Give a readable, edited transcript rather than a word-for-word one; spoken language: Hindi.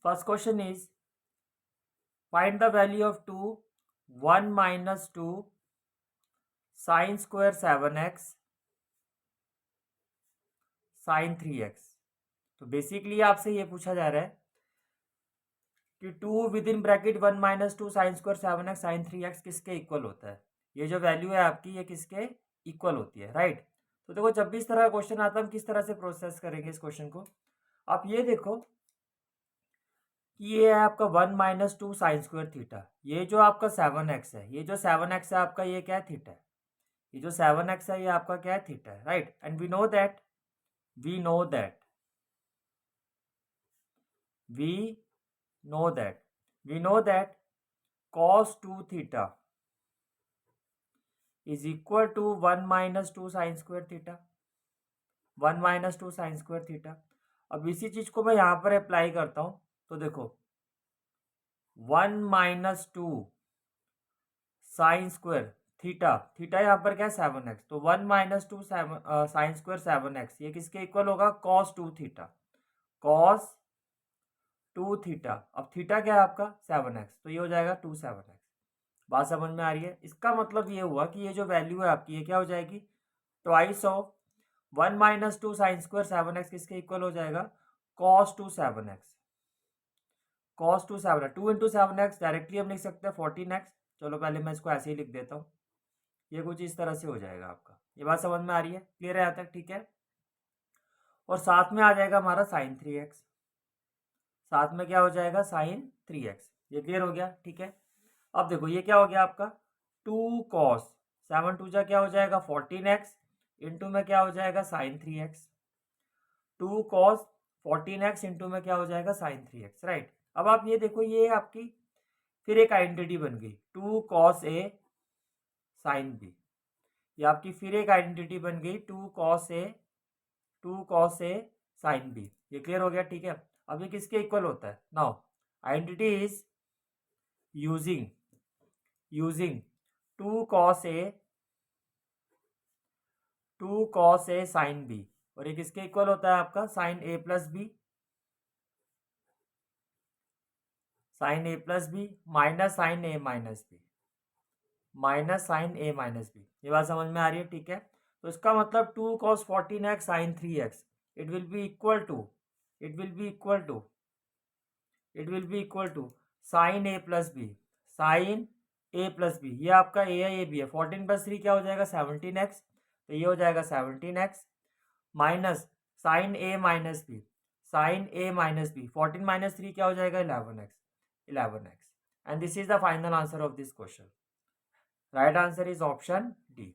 First question is find the value of 2 1 minus 2 sin square 7x sin 3x। तो बेसिकली आपसे ये पूछा जा रहा है कि 2 with in bracket 1 minus 2 sin square 7x sin 3x किसके इक्वल होता है। ये जो वैल्यू है आपकी ये किसके इक्वल होती है, राइट। तो देखो जब भी इस तरह का क्वेश्चन आता है हम किस तरह से प्रोसेस करेंगे इस क्वेश्चन को। आप ये देखो कि ये है आपका 1 minus 2 sin square थीटा, ये जो आपका 7x है, ये जो 7x है आपका ये क्या है, थीटा है। ये जो 7x है ये आपका क्या है, थीटा है, right. And we know that we know that we we know that cos 2 theta is equal to 1 minus 2 sin square theta, 1 minus 2 sin square theta। अब इसी चीज को मैं यहां पर अप्लाई करता हूं तो देखो 1 minus 2 sin square theta, theta यहाँ पर क्या है 7x, तो 1 minus 2 sin square 7x ये किसके इक्वल होगा, cos 2 थीटा, cos 2 थीटा। अब थीटा क्या है आपका 7x, तो ये हो जाएगा 2 7x। बात समझ में आ रही है। इसका मतलब ये हुआ कि ये जो वैल्यू है आपकी ये क्या हो जाएगी, twice of 1 minus 2 sin square 7x किसके इक्वल हो जाएगा, cos 2 7x, cos 2 7x। 2 into 7x directly हम लिख सकते हैं 14x। चलो पहले मैं इसको ऐसे ही लिख देता हूँ, ये कुछ इस तरह से हो जाएगा आपका। ये बात समझ में आ रही है, क्लियर है यहाँ तक, ठीक है। और साथ में आ जाएगा हमारा sin 3x, साथ में क्या हो जाएगा sin 3x। ये क्लियर हो गया, ठीक है। अब देखो ये क्या हो गया आपका 2 cos 7 टू जा क्या हो जाएगा 14x इंटू में क्या हो जाएगा sin 3x, 2 cos 14x into में क्या हो जाएगा sin 3x, राइट। अब आप ये देखो ये आपकी फिर एक आइडेंटिटी बन गई 2 cos a sin b, ये आपकी फिर एक आइडेंटिटी बन गई 2 cos a sin b। ये क्लियर हो गया, ठीक है। अब ये किसके इक्वल होता है, now identity is using 2 cos a sin b, और ये किसके इक्वल होता है आपका sin a plus B, sin a plus B minus sin a minus B, minus sin a minus B. ये बात समझ में आ रही है, ठीक है। तो इसका मतलब 2 cos 14x sin 3x it will be equal to it will be equal to it will be equal to sine A plus B, sine A plus B. ये आपका ए है, ये बी है, 14 प्लस 3 क्या हो जाएगा 17x, तो ये हो जाएगा 17x माइनस साइन ए माइनस बी, साइन ए माइनस बी, 14 माइनस 3 क्या हो जाएगा 11x। And this is the final answer of this question. Right answer is option D.